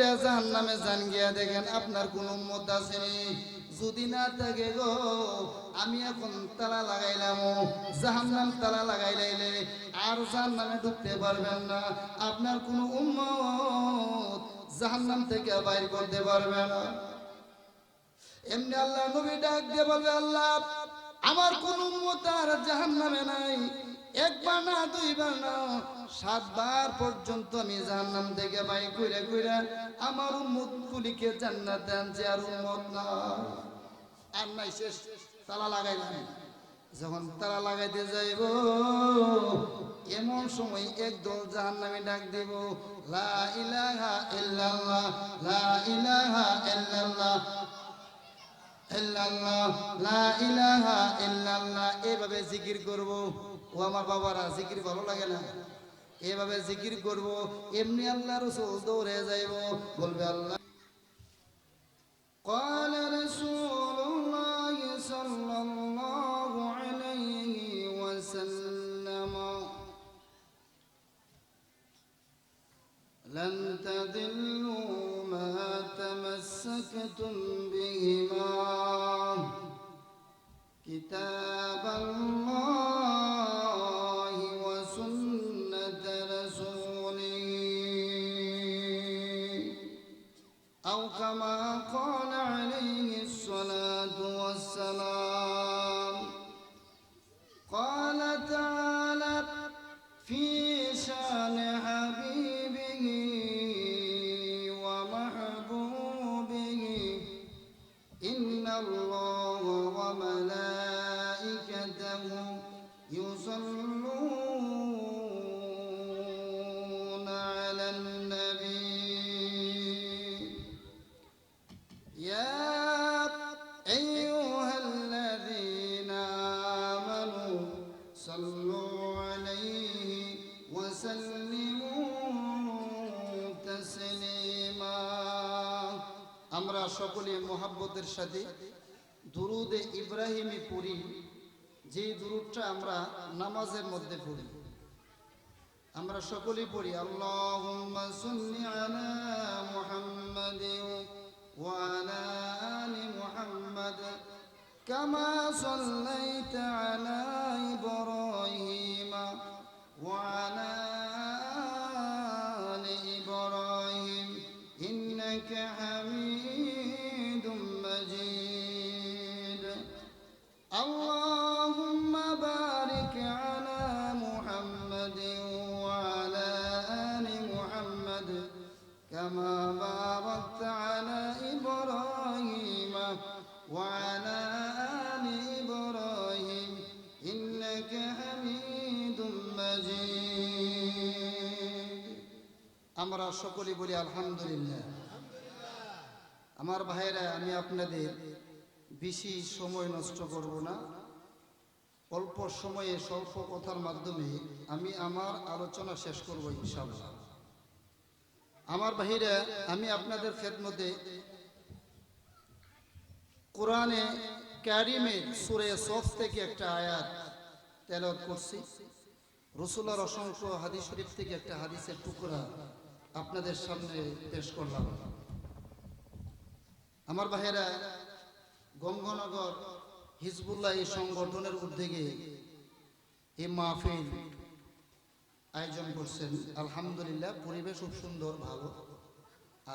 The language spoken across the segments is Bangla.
করে জাহান্নামে যান গিয়া দেখেন আপনার কোন উম্মত আসেনি। যদি না থাকে গো আমি এখন তালা লাগাইলাম, জাহান্নাম তালা লাগাইলে আর জাহান্নামে ঢুকতে পারবেন না। আপনার কোন উম্মত জাহান্নাম থেকে বাইর করতে পারবে না। এমনি আল্লাহ নবী ডাক দিয়ে বলবে, আল্লাহ আমার কোন উম্মত আর জাহান্নামে নাই। একবার না দুইবার না 7 বার পর্যন্ত আমি জাহান্নাম থেকে বাই কইরা কইরা আমার উম্মত গুলিকে জান্নাতে আনছি, আর উম্মত না আর নাই। শেষ, তালা লাগাইলাম। যখন তালা লাগাইতে যাইব এমন সময় একদল জাহান্নামী ডাক দিব, লা ইলাহা ইল্লাল্লাহ, লা ইলাহা ইল্লাল্লাহ, ইল্লাল্লাহ, লা ইলাহা ইল্লাল্লাহ। এভাবে জিকির করব। ও আমার বাবারা, জিকির ভালো লাগে না? এভাবে জিকির করব। এমনি আল্লাহ রাসূল দৌড়ে যাইব, বলবে আল্লাহ قال رسول الله صلى الله عليه وسلم لن تضلوا ما تمسكتم بهما كتاب الله وسنة رسوله أو كما قال عليه الصلاة والسلام. قال تعالى في شان حبيبه ومحبوبه إن الله وملائكته يصلون على النبي يا أيها الذين آمنوا صلوا عليه وسلموا تسليما. আমরা সকলে মোহাব্বতের সাথে দুরুদে ইব্রাহিমি পড়ি, যে দুরুদটা আমরা নামাজের মধ্যে পড়ি। আমরা সকলেই পড়ি, আল্লাহুম্মা সাল্লি আলা মুহাম্মাদিন ওয়া আলা আলি মুহাম্মাদ কামা সাল্লাইতা আলা ইব্রাহিম ওয়া আলা আলি ইব্রাহিম ইন্নাকা হামিদুম মাজিদ. আল্লাহুম্মা বারিক আলা মুহাম্মাদিন ওয়া আলা আলি মুহাম্মাদ কামা বারাকতা আলা ইব্রাহিম ওয়া আলা আলি ইব্রাহিম ইন্নাকা হামিদুম মাজিদ. আমরা সকলে বলি আলহামদুলিল্লাহ। আমার ভাইরা, আমি আপনাদের বেশি সময় নষ্ট করব না। অল্প সময়ে স্বল্প কথার মাধ্যমে আমি আমার আলোচনা শেষ করব ইনশাআল্লাহ। আমার ভাইরা, আমি আপনাদের খেদমতে কোরআনে কারিমের সূরা সফ থেকে একটা আয়াত তেলাওয়াত করছি। রাসূলুল্লাহর অসংখ্য হাদিস শরীফ থেকে একটা হাদিসের টুকরা আপনাদের সামনে পেশ করলাম। আমার ভাইরা, গঙ্গনগর হিজবুল্লাহ এই সংগঠনের উদ্যোগে এই মাহফিল আয়োজন করছেন। আলহামদুলিল্লাহ, পরিবেশ খুব সুন্দর, ভালো।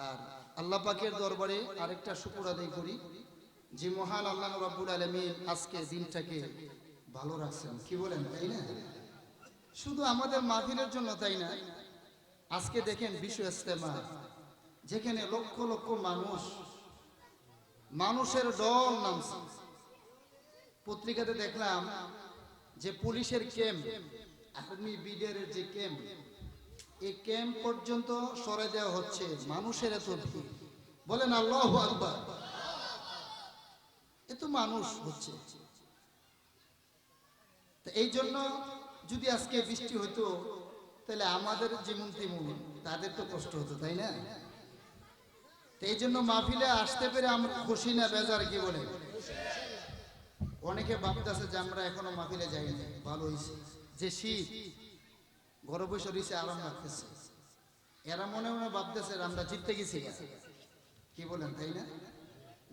আর আল্লাহ পাকের দরবারে আরেকটা শুকর আদায় করি যে মহান আল্লাহ রাব্বুল আলামিন আজকে দিনটাকে ভালো রাখছেন। কি বলেন, তাই না? শুধু আমাদের মাহফিলের জন্য তাই না, আজকে দেখেন বিশ্ব ইজতেমা, যেখানে লক্ষ লক্ষ মানুষের দল নামছে। পত্রিকাতে দেখলাম যে পুলিশের ক্যাম্প, আর্মি বিডিআরের যে ক্যাম্প, এই ক্যাম্প পর্যন্ত সরে দেওয়া হচ্ছে। মানুষের এত ভিড়, বলেন আল্লাহু আকবার। এত মানুষ হচ্ছে। তো এই জন্য যদি আজকে বৃষ্টি হতো তাহলে আমাদের যেমন তেমন তাদের তো কষ্ট হতো, তাই না? এই জন্য মাহফিলে আসতে পেরে আমরা খুশি না বেজার? কি বলে? অনেকে ভাবতেছে যে আমরা এখনো মাহফিলে যাইনি, ভালো হয়েছে যে শীত ঘরে বসে রয়েছে, আরাম লাগতেছে। এরা মনে মনে ভাবতেছে আমরা জিততে গেছি, কি বলেন তাই না?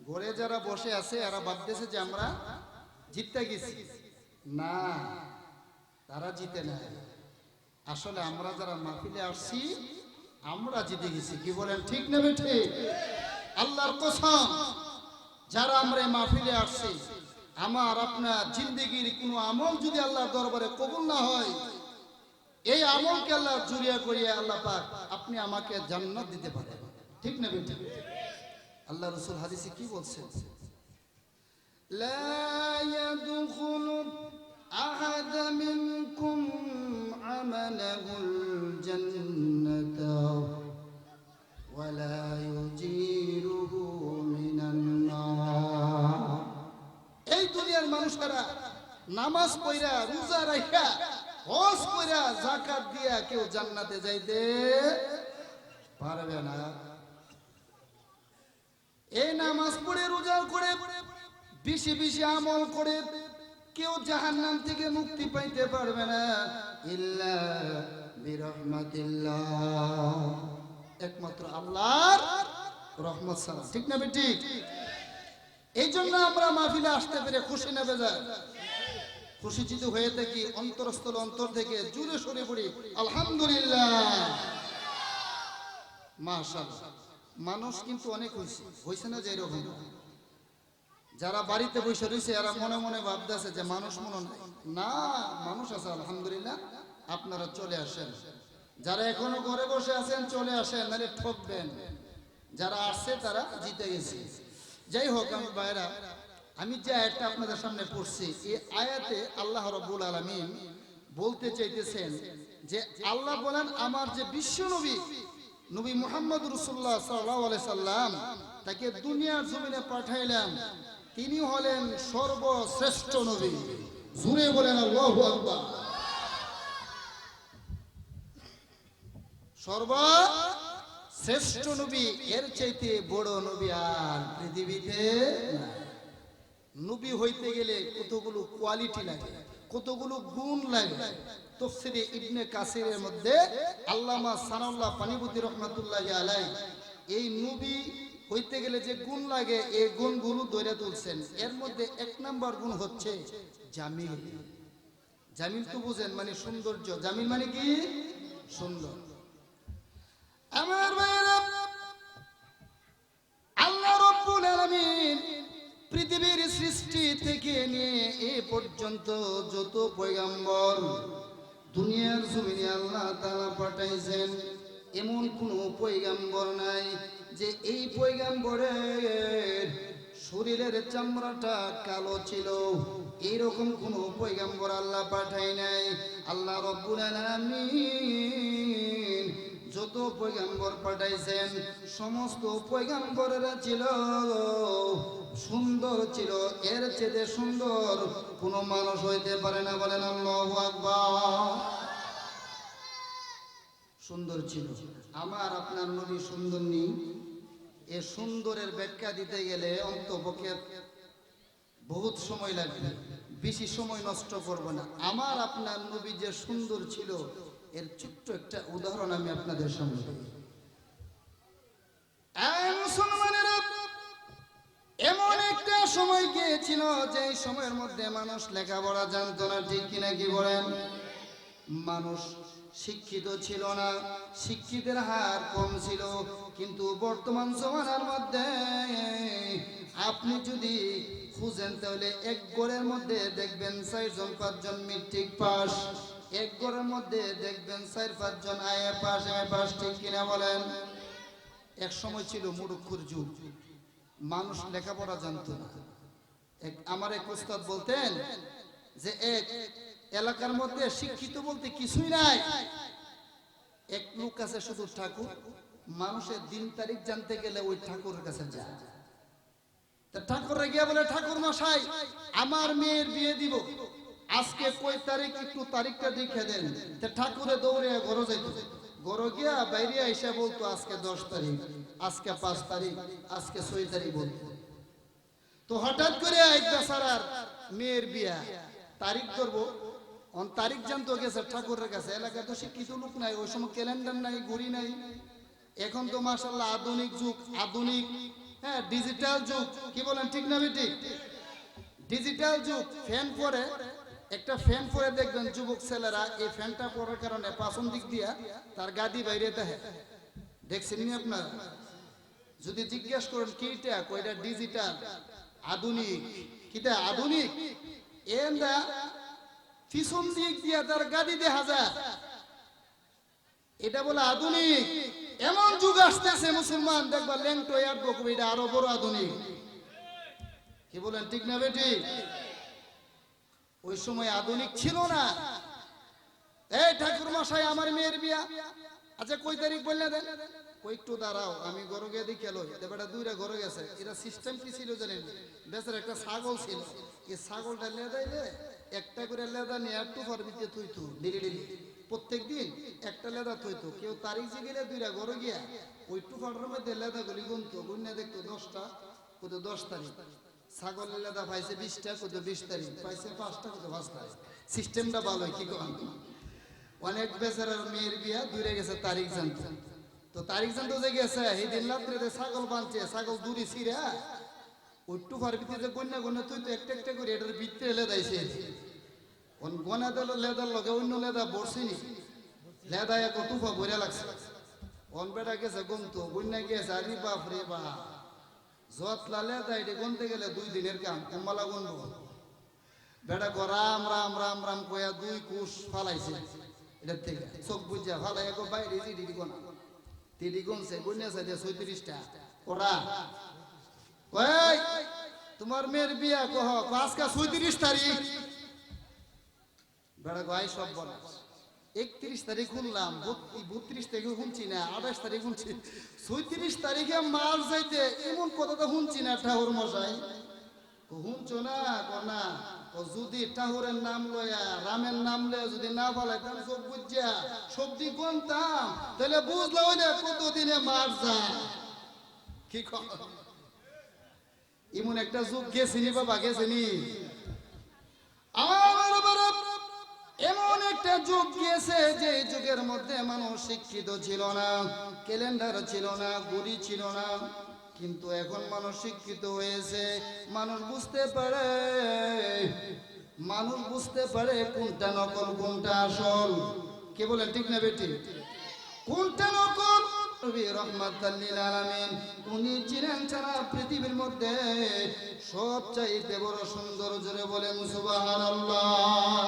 ঘরে যারা বসে আছে এরা ভাবতেছে যে আমরা জিততে গেছি। না, তারা জিতে নাই। আসলে আমরা যারা মাহফিলে আসছি আমরা জিতে গেছি। কি বলেন ঠিক না বেঠে? আল্লাহর কসম, যারা আমরা মাহফিলে আসছি, আমার আপনার জিন্দেগির কোনো আমল যদি আল্লাহর দরবারে কবুল না হয়, এই আমলকে আল্লাহ জুরিয়া করিয়া আল্লাহ পাক আপনি আমাকে জান্নাত দিতে পারেন। ঠিক না বেঠে? আল্লাহ রাসূল হাদিসে কি বলছেন? লা ইয়াদখুলু আহাদ মিনকুম আমালাহুল জান্নাতা ওয়া লা ইউজিরুহু মিনান নার। এই দুনিয়ার মানুষেরা নামাজ পড়া, রোজা রাখা, হজ কইরা, যাকাত দিয়া কেউ জান্নাতে যাইতে পারবে না। এই নামাজ পড়ে, রোজা করে, বেশি বেশি আমল করে কেউ জাহান্নাম থেকে মুক্তি পাইতে পারবে না ইল্লা বিরহমাতিল্লাহ, একমাত্র আল্লাহর রহমত ছাড়া। ঠিক না ঠিক? এই জন্য আমরা মাহফিলে আসতে পেরে খুশি না বেজার? খুশিচিত হয়ে থাকি, অন্তরস্থল অন্তর থেকে জুড়ে সরে পড়ি আলহামদুলিল্লাহ, মাশাআল্লাহ। মানুষ কিন্তু অনেক হয়েছে না? যে এরকম যারা বাড়িতে বসে রয়েছে এরা মনে মনে ভাবতেছে যে মানুষ মনে না, মানুষ আছে আলহামদুলিল্লাহ। আপনারা চলে আসেন, যারা এখনো ঘরে বসে আছেন চলে আসেন, নাহলে ঠকবেন। যারা আসছে তারা জিতে গেছে। যাই হোক আমার ভাইরা, আমি যে আয়াতটা আপনাদের সামনে পড়ছি, এই আয়াতে আল্লাহ রাব্বুল আলামিন বলতে চাইতেছেন যে আল্লাহ বলেন আমার যে বিশ্ব নবী নবী মুহাম্মদ রাসূলুল্লাহ সাল্লাল্লাহু আলাইহি সাল্লাম, তাকে দুনিয়ার জমিনে পাঠাইলাম, তিনি হলেন সর্বশ্রেষ্ঠ নবী। জোরে বলেন আল্লাহু আকবার। সর্বশ্রেষ্ঠ নবী, এর চাইতে বড় নবী আর পৃথিবীতে নাই। নবী হইতে গেলে কতগুলো কোয়ালিটি লাগে, কতগুলো গুণ লাগে। তাফসীরে ইবনে কাসিরের মধ্যে আল্লামা সানাউল্লাহ পানিপতি রহমাতুল্লাহি আলাইহি এই নবী হইতে গেলে যে গুণ লাগে এই গুণগুলো ধরে তুলছেন। এর মধ্যে এক নাম্বার গুণ হচ্ছে জামিল। জামিল তো বুঝেন, মানে সৌন্দর্য। জামিল মানে কি? সুন্দর। আমার ভাইরা, আল্লাহ রাব্বুল আলামিন পৃথিবীর সৃষ্টি থেকে নিয়ে এ পর্যন্ত যত পয়গম্বর দুনিয়ার জমিনে আল্লাহ তাআলা পাঠাইছেন, এমন কোনো পয়গম্বর নাই যে এই পয়গম্বরের শরীরের চামড়াটা কালো ছিল। এইরকম কোনো পয়গম্বর আল্লাহ পাঠাই নাই। আল্লাহ রাব্বুল আলামিন যত পয়গম্বর পাঠাইছেন সমস্ত পয়গম্বরেরা ছিল সুন্দর ছিল। এর চেয়ে সুন্দর কোনো মানুষ হইতে পারে না। বলেন আল্লাহু আকবার। সুন্দর ছিল। আমার আপনার নবী সুন্দর নেই? এ সুন্দরের ব্যাখ্যা দিতে গেলে অন্তপক্ষে বহুত সময় লাগবে, বেশি সময় নষ্ট করব না। আমার আপনার নবী যে সুন্দর ছিল এর ছোট্ট একটা উদাহরণ আমি আপনাদের সামনে দেব। মুসলমানেরা, এমন একটা সময় গিয়েছিল যে সময়ের মধ্যে মানুষ লেখাপড়া জানতো না। ঠিক কিনা কি বলেন? মানুষ শিক্ষিত ছিল না, শিক্ষিতের হার কম ছিল। কিন্তু বর্তমান জমানার মধ্যে আপনি যদি খুঁজেন তাহলে এক ঘরের মধ্যে দেখবেন 4 জন 5 জন মেট্রিক পাস, এক ঘরের মধ্যে দেখবেন 4-5 জন আইএ পাস। ঠিক কিনা বলেন? এক সময় ছিল মুরুক্ষুর যুগ, মানুষ লেখাপড়া জানতো না। আমার এক উস্তাদ বলতেন যে এক এলাকার মধ্যে শিক্ষিত বলতে কিছুই নাই, এক লোক আছে শুধু ঠাকুর। মানুষের দিন তারিখ জানতে গেলে ওই ঠাকুরের কাছে যায়। তা ঠাকুরে গিয়ে বলে, ঠাকুর মশাই আমার মেয়ের বিয়ে দিব, আজকে কয় তারিখ একটু তারিখটা দেখে দেন। তা ঠাকুরে দৌড়ে ঘরে যাইতো, ঘরে গিয়া বাইরে এসে বলতো আজকে 10 তারিখ, আজকে 5 তারিখ, আজকে 6 তারিখ বলতো। তো হঠাৎ করে এক বেচারার মেয়ের বিয়া, তারিখ ধরবো অন তারিখ জানতো গেছে ঠাকুরের কাছে, এলাকায় তো শিক্ষিত লোক নাই, ওই সময় ক্যালেন্ডার নাই, ঘড়ি নাই। এখন তো মাশাআল্লাহ আধুনিক যুগ, আধুনিক হ্যাঁ ডিজিটাল যুগ, কি বলেন ঠিক না বেঠিক? ডিজিটাল যুগ। ফ্যান পরে, একটা ফ্যান পরে দেখবেন যুবক ছেলেরা এই ফ্যানটা পরার কারণে পাছন দিক দিয়া তার গাদি বাইরে থাকে, দেখছেন নি আপনার? যদি জিজ্ঞেস করেন কিটা, কয়টা ডিজিটাল আধুনিক, কিটা আধুনিক, এন্দা পিছন দিক দিয়া তার গাদি দেখা যায়, এটা বলে আধুনিক। এমন যুগ আসতেছে মুসলমান দেখবা ল্যাংটো আর বকবে, এটা আরো বড় আধুনিক, কি বলেন ঠিক না বেটি? ওই সময় আধুনিক ছিল না। এই ঠাকুর মশাই আমার মেয়ের বিয়া, আচ্ছা কই তারিখ বললে দেন, কই একটু দাঁড়াও আমি ঘরে গিয়ে দেখে এলো, বেটা দুইটা ঘরে গেছে। এরা সিস্টেম কি ছিল জানেন? বেচার একটা ছাগল ছিল, এই ছাগলটা লেদাইলে একটা করে লেদা নিয়ে একটু ভিতরে থইতো ডেলি ডেলি, প্রত্যেক দিন একটা লেদা থইতো। কেউ তারিখ যে গেলে দুইটা ঘরে গিয়া ওই টুফাটার মধ্যে লেদা গুলি গুনতো, গুনে দেখতো 10টা, কত 10 তারিখ। ছাগলের লেদা পাইছে 20টা, কত 20 তারিখ পাইছে, 5টা, কত 5 তারিখ। সিস্টেমটা ভালো, কি করেন? অনেক বেচারার মেয়ের বিয়া দূরে গেছে তারিখ জানতো, তো তারিখ জানতো যে গেছে এই দিন রাত্রে ছাগল বাঁধছে, ছাগল দূরে ছিঁড়া ওই টুফার ভিতরে গন্যা গন্যা তুই তো একটা একটা করে এটার ভিতরে লেদাইছে, গনা দিল লেদার লগে অন্য লেদা বসিনি, লেদা এক টুফা ভরে লাগছে। অন বেটা গেছে গমতো, গন্যা গেছে, আরে বাপ রে বাপ, যতলা লেদা এটা গনতে গেলে 2 দিনের কাম, কম্বালা গনব। বেটা গো রাম রাম রাম রাম কয়া 2 কুশ ফালাইছে, এটার থেকে চোখ বুঝা ফালাই গো বাইরে দিদি গোনা, দিদি গনছে, গন্যাছে 36টা। ওরা ওই তোমার মেয়ের বিয়া কহ, আজকে 36 তারিখ। বেড়া গাই সব বলা 31 তারিখ শুনলাম, 32 তারিখে শুনছি না, 28 তারিখ শুনছি, 36 তারিখে মার যাইতে এমন কথা তো শুনছি না। ঠাকুর মশাই শুনছো না? কনা যদি ঠাকুরের নাম লয়া রামের নাম লয়া যদি না ফেলাইতাম সব বুঝা সবজি গুনতাম, তাহলে বুঝলো না কতদিনে মার যায়। কি এমন একটা যুগ গেছিনি বাবা, গেছিনি আমার বাবা, এমন একটা যুগ গিয়েছে যে যুগের মধ্যে মানুষ শিক্ষিত ছিল না, ক্যালেন্ডার ছিল না, ঘড়ি ছিল না। কিন্তু এখন মানুষ শিক্ষিত হয়েছে, মানুষ বুঝতে পারে, মানুষ বুঝতে পারে কোনটা নকল কোনটা আসল, কে বলেন ঠিক না বেটি? কোনটা নকল? নবী রাহমাতাল লিল আলামিন উনি ছিলেন সারা পৃথিবীর মধ্যে সবচাইতে বড় সুন্দর, জোরে বলেন সুবহানাল্লাহ।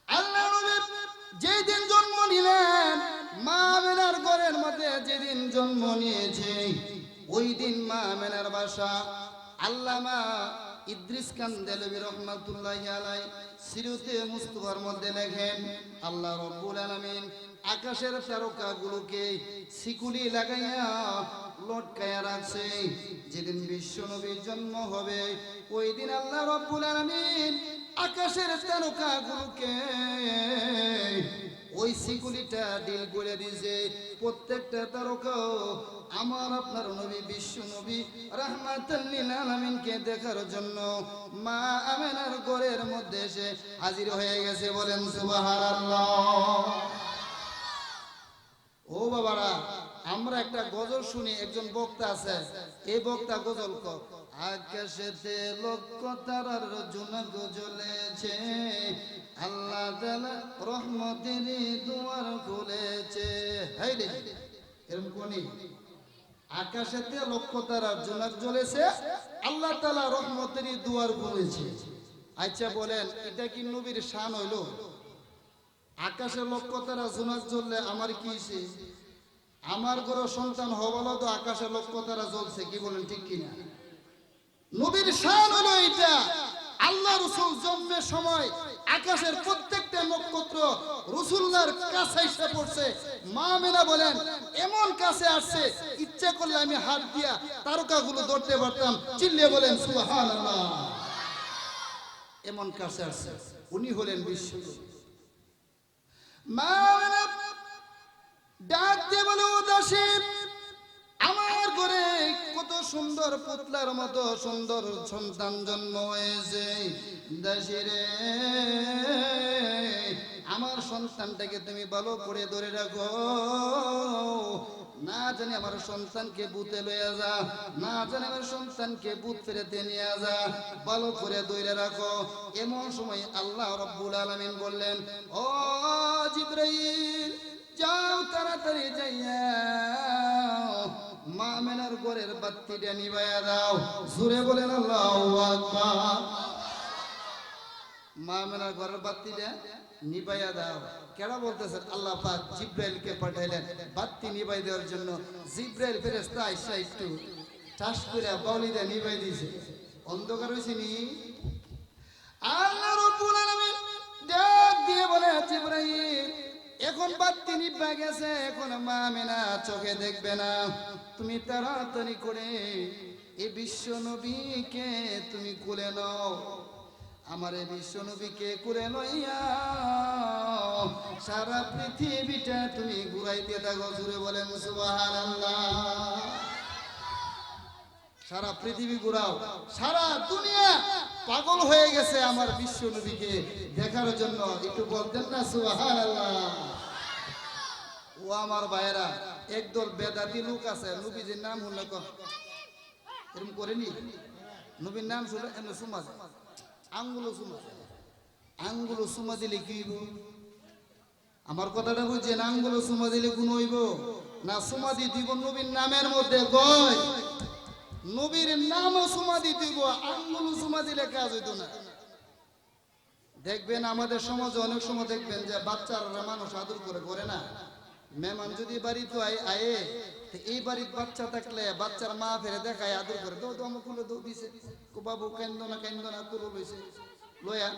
আল্লাহ নবী যেদিন জন্ম নিলেন, মা আমিনার ঘরের মধ্যে যেদিন জন্ম নিয়েছে, ওই দিন মা আমিনার বাসা আল্লামা ইদ্রিস কান্দেলভী রহমাতুল্লাহি আলাইহি সিরাতে মুস্তাফার মধ্যে লেখেন, আল্লাহ রাব্বুল আলামিন আকাশের তারকাগুলোকে শিকুলি লাগাইয়া লটকায়া রাখছে। যেদিন বিশ্ব নবীর জন্ম হবে, ওই দিন আল্লাহ রাব্বুল আলামিন আকাশের তারকাগুলোকে ওই শিকুলিটা ডিল করে দিয়েছে। প্রত্যেকটা তারকা আমার আপনার নবী বিশ্ব নবী রাহমাতাল লিল আলামিনকে দেখার জন্য মা আমিনার ঘরের মধ্যে এসে হাজির হয়ে গেছে, বলেন সুবহানাল্লাহ। ও বাবারা, আমরা একটা গজল শুনি, একজন বক্তা আছে, এই বক্তা গজল কর, আকাশেতে লক্ষ তারার জোনাক জ্বলেছে, আল্লাহ তাআলা রহমতের দুয়ার খুলেছে। হাই রে, এরকম কোনি আকাশেতে লক্ষ তারার জোনাক জ্বলেছে, আল্লাহ তাআলা রহমতের দুয়ার খুলেছে। আচ্ছা বলেন, এটা কি নবীর শান হইল? আকাশে লক্ষ তারা জোনাক জ্বললে আমার কি হইছে? আমার ঘরে সন্তান হবলো তো আকাশে লক্ষ তারা জ্বলছে, কি বলেন ঠিক কিনা? নবীর শান হলো এটা। আল্লাহ রাসূল জন্মের সময় আকাশের প্রত্যেকটা নক্ষত্র রাসূলুল্লাহর কাছে এসে পড়ছে। মা আমিনা বলেন এমন কাছে আসছে, ইচ্ছা করলে আমি হাত দিয়া তারকাগুলো ধরতে পারতাম। চিল্লিয়ে বলেন সুবহানাল্লাহ। এমন কাছে আসছে, উনি হলেন বিশ্বনবী। মা আমিনা ডাক দিয়ে বলে, ও দাসী, আমার ঘরে কত সুন্দর পুতলার মতো সুন্দর সন্তান জন্ম হয়েছে। দাসীরে, আমার সন্তানটাকে তুমি ভালো করে ধরে রাখো, না জানি আমার সন্তানকে বুতে লইয়া যা, না জানি আমার সন্তানকে বুত ফেরেতে নিয়ে যা, ভালো করে ধরে রাখো। এমন সময় আল্লাহ রাব্বুল আলামিন বললেন, ও জিবরাইল, যাও তাড়াতাড়ি যাইয়া মা আমেনার ঘরের বাতিটা নিভাইয়া দাও। জোরে বলেন আল্লাহু আকবার। মা আমেনার ঘরের বাতিটা নিভাইয়া দাও। কেডা বলতেছেন? আল্লাহ পাক জিবরাইলকে পাঠাইলেন বাতি নিভাই দেওয়ার জন্য। জিবরাইল ফেরেশতা আইসা একটু টাস করে বাউলিটা নিভাই দিয়েছে। অন্ধকার হয়েছে নি। আল্লাহ রাব্বুল আলামিন ডাক দিয়ে বলে, জিবরাইল, এখন বাতি নিভা গেছে, এখন মা আমেনা চোখে দেখবে না। তুমি তাড়াতাড়ি করে এই বিশ্ব নবীকে তুমি কোলে নাও। আমার এই বিশ্ব নবীকে কোলে লইয়া সারা পৃথিবীটা তুমি ঘুরাইতে থাকো। জুড়ে বলেন সুবহানাল্লাহ। সারা পৃথিবী ঘুরাও, সারা দুনিয়া পাগল হয়ে গেছে আমার বিশ্ব নবীকে দেখার জন্য। একটু বলতেন না সুবহানাল্লাহ? ও আমার ভাইয়েরা, একদল বেদাতি লোক আছে, নবীজির নাম শুনলে এরকম করেনি। নবীর নাম শুনলে এমনি সুমা যায়, আঙ্গুলো সুমা, আঙ্গুলো সুমা দিলে কি হইব? আমার কথাটা বুঝছেন? আঙ্গুলো সুমা দিলে গুণ হইব না? সুমা দিব নবীর নামের মধ্যে গয়, নবীর নামও সুমা দিব, আঙ্গুলো সুমা দিলে কাজ হইতো না। দেখবেন আমাদের সমাজে অনেক সময় দেখবেন যে বাচ্চারা মানুষ আদর করে না। মেহমান যদি বাড়িতে আয়ে, এই বাড়ির বাচ্চা থাকলে বাচ্চার মা ফেরে দেখায় আদর করে, দৌ আমার কুলো দৌ দিছে, বাবু কেন্দ্র না কুলো লইছে, লয়া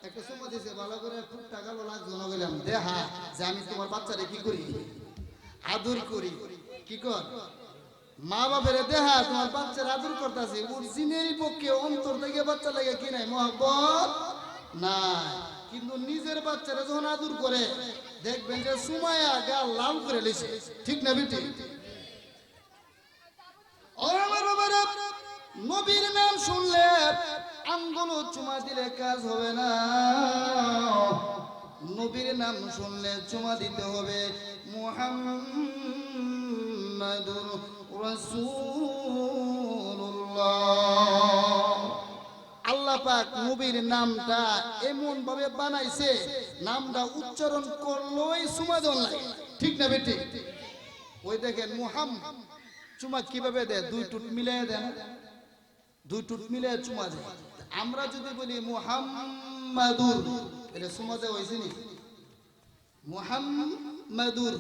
একটা সময় দিছে, ভালো করে খুব টাকা লাগছে না, গেলাম দেখা যে আমি তোমার বাচ্চারে কি করি, আদর করি। কি কর মা বাপের দেহা তোমার বাচ্চার আদর করতেছে, ওর জিনেরই পক্ষে অন্তর থেকে বাচ্চা লাগে কি নাই মহব্বত নাই। কিন্তু নিজের বাচ্চারা যখন আদর করে দেখবেন যে সুমায়া গা লাল করে লিছে। ঠিক না বেটি? নবীর নাম শুনলে আঙ্গুল চুমা দিলে কাজ হবে না। নবীর নাম শুনলে চুমা দিতে হবে মুহাম্মাদুর রাসূলুল্লাহ। আল্লাহ পাক নবীর নামটা এমন ভাবে বানাইছে, নামটা উচ্চারণ করলেই চুমা দেন লাগে। ঠিক না বেটি? ওই দেখেন মুহাম্মদ চুমা কিভাবে দেয়, দুই টুট মিলিয়ে দেন, দুই টুট মিলিয়ে চুমা দেয়। আমরা যদি বলি মুহাম্মাদুর, এটা চুমা দেওয়া হয়েছে নি? মুহাম্মাদুর,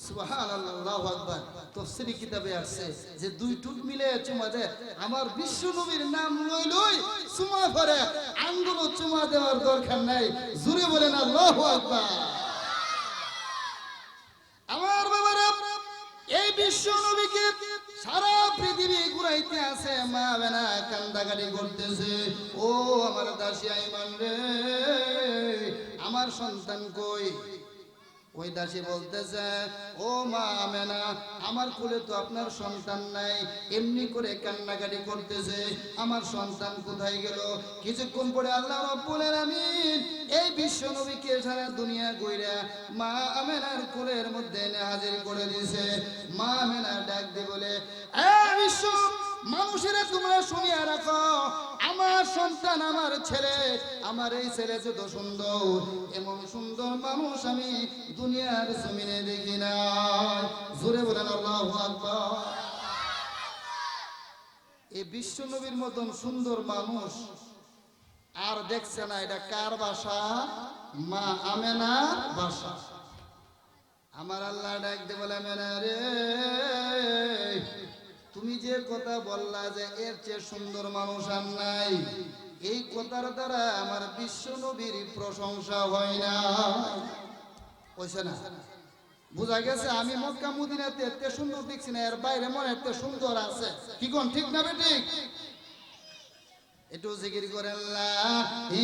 সুবহানাল্লাহ, আল্লাহু আকবার। তাফসীরি কিতাবে আছে যে দুই টুট মিলে চুমা দেয়। আমার বিশ্ব নবীর নাম লই লই চুমা করে, আঙ্গুল চুমা দেওয়ার দরকার নাই। জোরে বলেন আল্লাহু আকবার। আমার বাবারা, এই বিশ্ব নবীকে সারা পৃথিবী ঘুরাইতে আছে, মা বেনা কান্দাকাটি করতেছে। ও আমার দাসী আইমান রে, আমার সন্তান কই? ওই দাসী বলতেছে, ও মা আমেনা, আমার কোলে তো আপনার সন্তান নাই। এমনি করে কান্নাকাটি করতেছে, আমার সন্তান কোথায় গেল? কিছুক্ষণ পরে আল্লাহ রাব্বুল আলামিন এই বিশ্ব নবীকে সারা দুনিয়া ঘুরে মা আমেনার কোলের মধ্যে এনে হাজির করে দিয়েছে। মা আমেনা ডাক দিয়ে বলে, বিশ্ব মানুষেরা তোমরা শুনিয়া রাখো, আমার সন্তান, আমার ছেলে, আমার এই ছেলে যত সুন্দর, এমন সুন্দর মানুষ আমি দুনিয়ার জমিনে দেখি না। জোরে বলেন আল্লাহু আকবার। এই বিশ্ব নবীর মতন সুন্দর মানুষ আর দেখছে না। এটা কার বাসা? মা আমেনার বাসা। আমার আল্লাহ ডাক দিয়ে বলে, আমেনা রে, তুমি যে কথা বললা যে এর চেয়ে সুন্দর মানুষ আর নাই, এই কথার দ্বারা আমার বিশ্ব নবীর প্রশংসা হয় না। হইছে না? বুঝা গেছে আমি মক্কা মদিনাতে এত সুন্দর দেখছি না, এর বাইরে মনে এত সুন্দর আছে। কি কোন ঠিক না বেটি? একটু জিকির করেন লা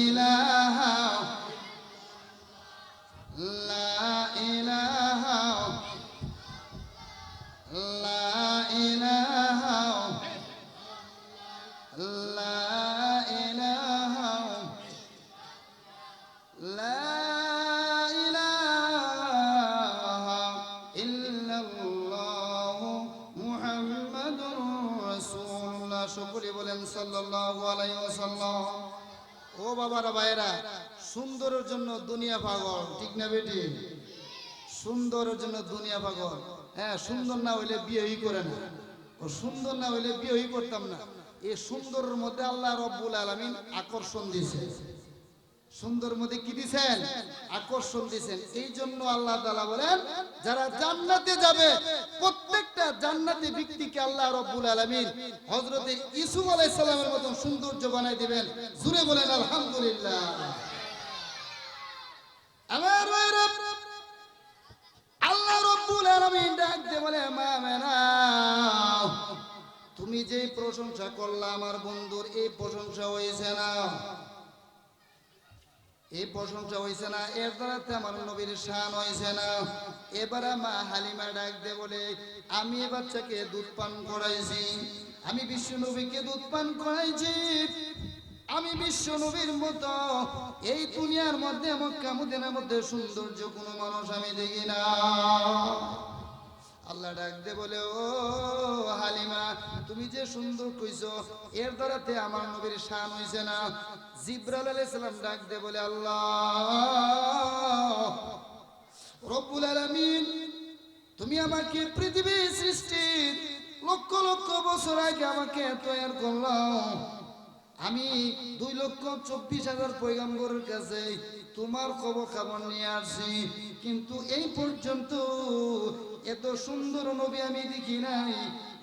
ইলাহা লা ইলাহা লা ইলাহা সকলে বলেন সাল্লাল্লাহু আলাইহি ওয়াসাল্লাম। ও বাবারা ভাইরা, সুন্দরের জন্য দুনিয়া পাগল, ঠিক না বেটি? সুন্দরের জন্য দুনিয়া পাগল। হ্যাঁ, সুন্দর না হইলে বিয়েই করে না। ও সুন্দর না হইলে বিয়েই করতাম না। এই সুন্দরের মধ্যে আল্লাহ রব্বুল আলামিন আকর্ষণ দিয়েছে। সুন্দর মধ্যে কি দিয়েছেন? আকর্ষণ দিয়েছেন। এই জন্য আল্লাহ তাআলা বলেন, যারা জান্নাতে যাবে প্রত্যেকটা জান্নাতি ব্যক্তিকে আল্লাহ রব্বুল আলামিন হযরতে ইউসুফ আলাইহিস সালামের মতন সৌন্দর্য বানায় দিবেন। জোরে বলেন আলহামদুলিল্লাহ। আমার ভাইরা, আল্লাহ রব্বুল আলামিন ডাক দিয়ে বলে, মা মেনা, তুমি যে প্রশংসা করলা আমার বন্ধুর, এই প্রশংসা হয়েছে না, এই প্রশংসা হয়েছে না, এর দ্বারাতে আমার নবীর শান হয়েছে না। এবারে মা হালিমা ডাক দিয়ে বলে, আমি এ বাচ্চাকে দুধ পান করাইছি, আমি বিশ্ব নবীকে দুধ পান করাইছি, আমি বিশ্ব নবীর মতো এই দুনিয়ার মধ্যে মক্কা মদিনার মধ্যে সৌন্দর্য কোনো মানুষ আমি দেখি না। আল্লাহ ডাক দে বলে, ও হালিমা, তুমি যে সুন্দর কইছো এর দ্বারাতে আমার নবীর শান হইছে না। জিবরাইল আলাইহিস সালাম ডাক দে বলে, আল্লাহ রব্বুল আলামিন, তুমি আমাকে পৃথিবী সৃষ্টির লক্ষ লক্ষ বছর আগে আমাকে তৈরি করলো, আমি 2,24,000 পয়গম্বরের কাছে তোমার খবর নিয়ে আসছি, কিন্তু এই পর্যন্ত এত সুন্দর নবী আমি দেখি নাই,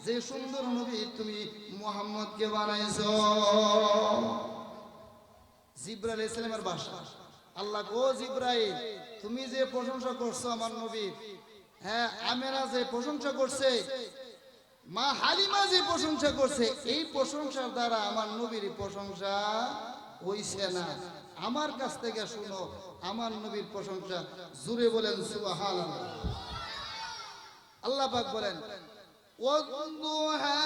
যে সুন্দর নবী তুমি মুহাম্মদকে বানাইছো। জিবরাইল আলাইহিস সালামের ভাষা। আল্লাহ গো জিবরাইল, তুমি যে প্রশংসা করছো আমার নবী, হ্যাঁ আমেনা যে প্রশংসা করছে, মা হালিমা যে প্রশংসা করছে, এই প্রশংসার দ্বারা আমার নবীর প্রশংসা হইছে না। আমার কাছ থেকে শুনো আমার নবীর প্রশংসা। জোরে বলেন সুবহানাল্লাহ। আল্লাহ পাক বলেন, ওয়াদুহা